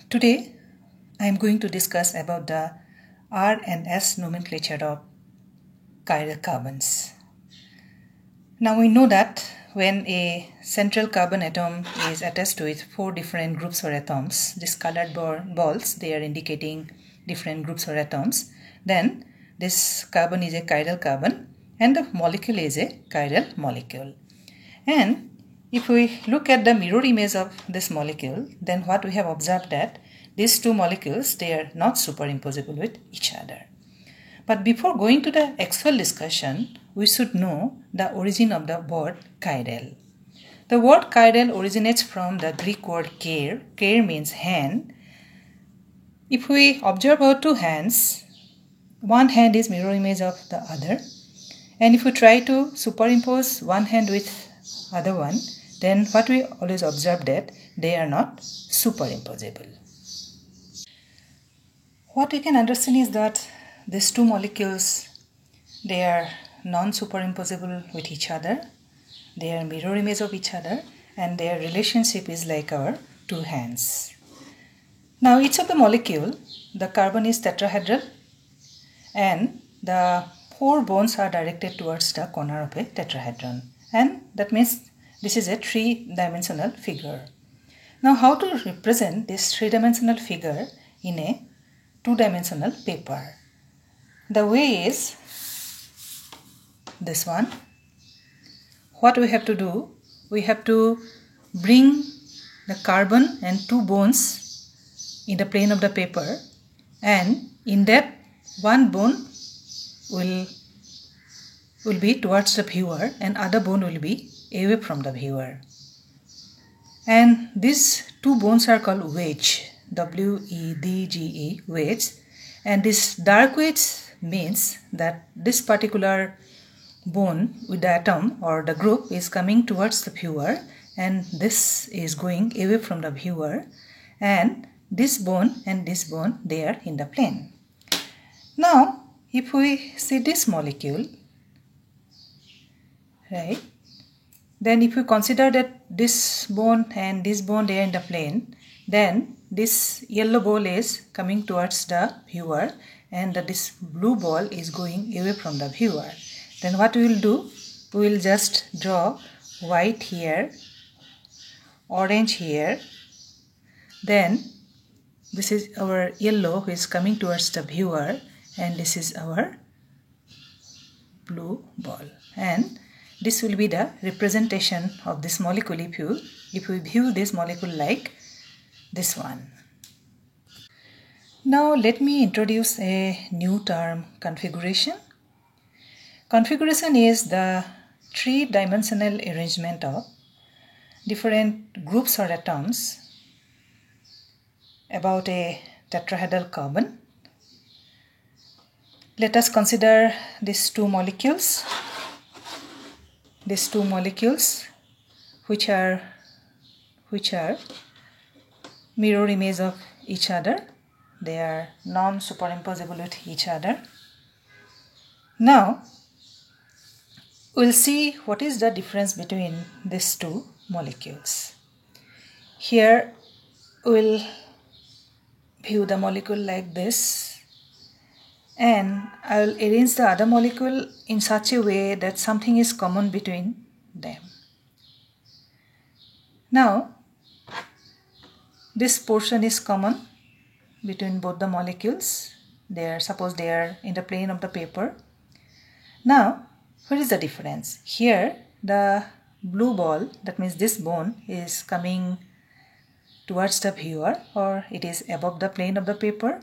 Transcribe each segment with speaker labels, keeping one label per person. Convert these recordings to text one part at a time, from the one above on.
Speaker 1: Today I am going to discuss about the R and S nomenclature of chiral carbons. Now we know that when a central carbon atom is attached with 4 different groups or atoms, these colored balls, they are indicating different groups or atoms, then this carbon is a chiral carbon and the molecule is a chiral molecule. And if we look at the mirror image of this molecule, then what we have observed that these two molecules, they are not superimposable with each other. But before going to the actual discussion, we should know the origin of the word chiral. The word chiral originates from the Greek word chair. Chair means hand. If we observe our two hands, one hand is mirror image of the other. And if we try to superimpose one hand with other one, then what we always observe that they are not superimposable. What we can understand is that these two molecules, they are non-superimposable with each other. They are mirror image of each other and their relationship is like our two hands. Now each of the molecule, the carbon is tetrahedral and the 4 bonds are directed towards the corner of a tetrahedron, and that means this is a 3-dimensional figure. Now how to represent this 3-dimensional figure in a 2-dimensional paper? The way is this one. What we have to do, we have to bring the carbon and 2 bonds in the plane of the paper, and in that one bone will be towards the viewer and other bone will be away from the viewer. And these 2 bones are called wedge, W-E-D-G-E, wedge. And this dark wedge means that this particular bone with the atom or the group is coming towards the viewer and this is going away from the viewer, and this bone and this bone, they are in the plane. Now if we see this molecule, right, then if we consider that this bone and this bone, they are in the plane, then this yellow ball is coming towards the viewer and this blue ball is going away from the viewer. Then what we will do, we will just draw white here, orange here, then this is our yellow who is coming towards the viewer and this is our blue ball, and this will be the representation of this molecule if we view this molecule like this one. Now let me introduce a new term, configuration. Configuration is the 3-dimensional arrangement of different groups or atoms about a tetrahedral carbon. Let us consider these two molecules. These two molecules which are mirror image of each other. They are non-superimposable with each other. Now we'll see what is the difference between these two molecules. Here we'll view the molecule like this, and I will arrange the other molecule in such a way that something is common between them. Now this portion is common between both the molecules. Suppose they are in the plane of the paper. Now what is the difference? Here the blue ball, that means this bone, is coming towards the viewer or it is above the plane of the paper.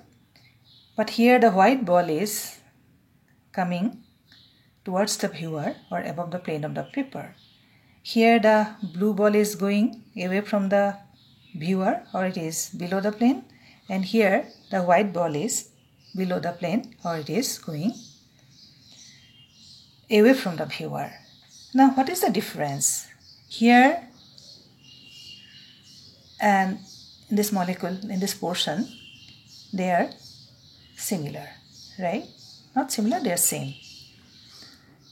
Speaker 1: But here the white ball is coming towards the viewer or above the plane of the paper. Here the blue ball is going away from the viewer or it is below the plane, and here the white ball is below the plane or it is going away from the viewer. Now what is the difference? Here and in this molecule, in this portion, they are similar, right? Not similar, they are same.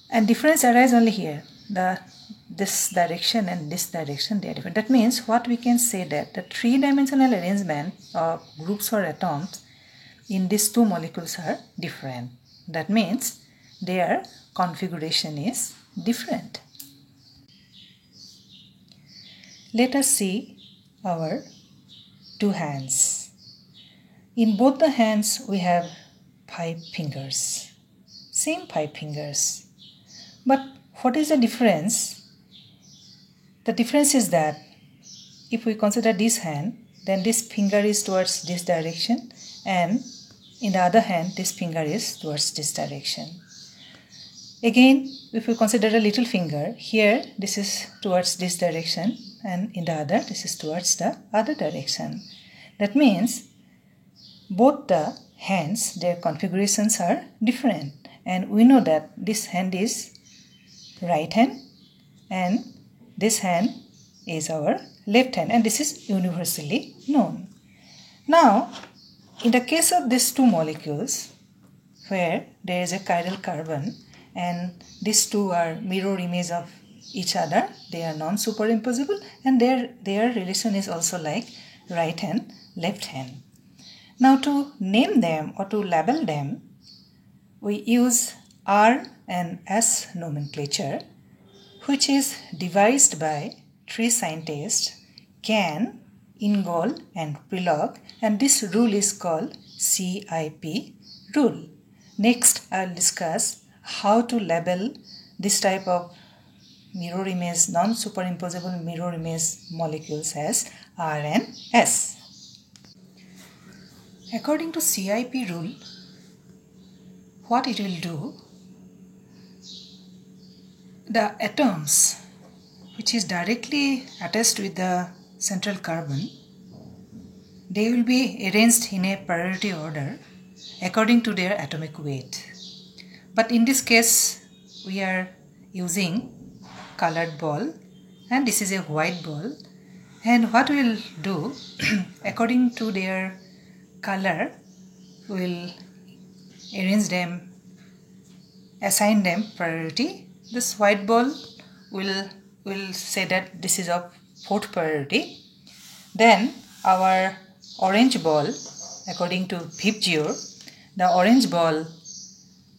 Speaker 1: And difference arises only here. The this direction and this direction, they are different. That means what we can say that the three-dimensional arrangement of groups or atoms in these two molecules are different. That means their configuration is different. Let us see our two hands. In both the hands we have 5 fingers, same 5 fingers. But what is the difference? The difference is that if we consider this hand, then this finger is towards this direction, and in the other hand this finger is towards this direction. Again, if we consider a little finger, here this is towards this direction, and in the other this is towards the other direction. That means both the hands, their configurations are different, and we know that this hand is right hand and this hand is our left hand, and this is universally known. Now, in the case of these two molecules where there is a chiral carbon and these two are mirror image of each other, they are non-superimposable, and their relation is also like right hand, left hand. Now to name them or to label them, we use R and S nomenclature, which is devised by 3 scientists, Cahn, Ingold and Prelog, and this rule is called CIP rule. Next, I will discuss how to label this type of mirror image, non-superimposable mirror image molecules as R and S. According to CIP rule, what it will do, the atoms which is directly attached with the central carbon, they will be arranged in a priority order according to their atomic weight. But in this case, we are using colored ball, and this is a white ball, and what we will do according to their color, we will arrange them, assign them priority. This white ball will say that this is of 4th priority. Then our orange ball, according to Vibgyor, the orange ball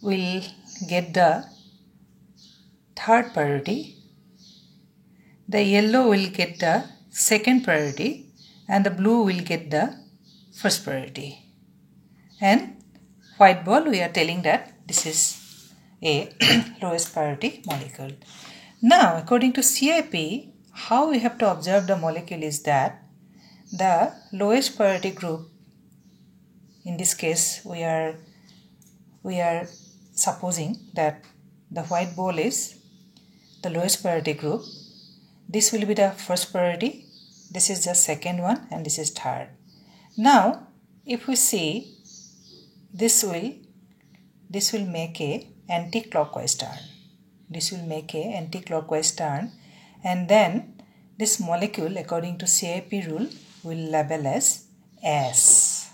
Speaker 1: will get the 3rd priority. The yellow will get the 2nd priority, and the blue will get the 1st priority. And white ball, we are telling that this is a lowest priority molecule. Now, according to CIP, how we have to observe the molecule is that the lowest priority group, in this case we are supposing that the white ball is the lowest priority group. This will be the 1st priority, this is the 2nd one, and this is 3rd. Now, if we see, this will make a anti-clockwise turn. This will make a anti-clockwise turn, and then this molecule, according to CIP rule, will label as S.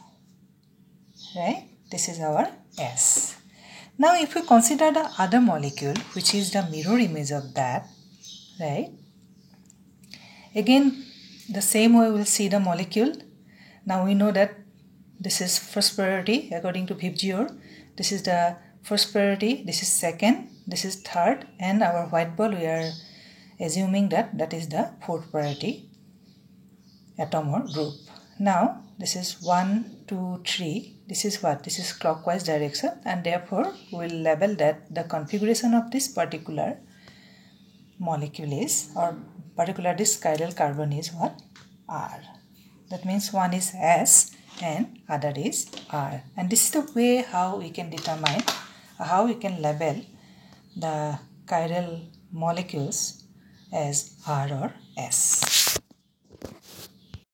Speaker 1: Right? This is our S. Now, if we consider the other molecule, which is the mirror image of that, right? Again, the same way we will see the molecule. Now we know that this is 1st priority according to Vibgyor. This is the 1st priority, this is 2nd, this is 3rd, and our white ball, we are assuming that is the 4th priority atom or group. Now this is 1, 2, 3. This is what? This is clockwise direction, and therefore we will label that the configuration of this particular molecule is, or particular this chiral carbon is what? R. That means one is S and other is R. And this is the way how we can determine, how we can label the chiral molecules as R or S.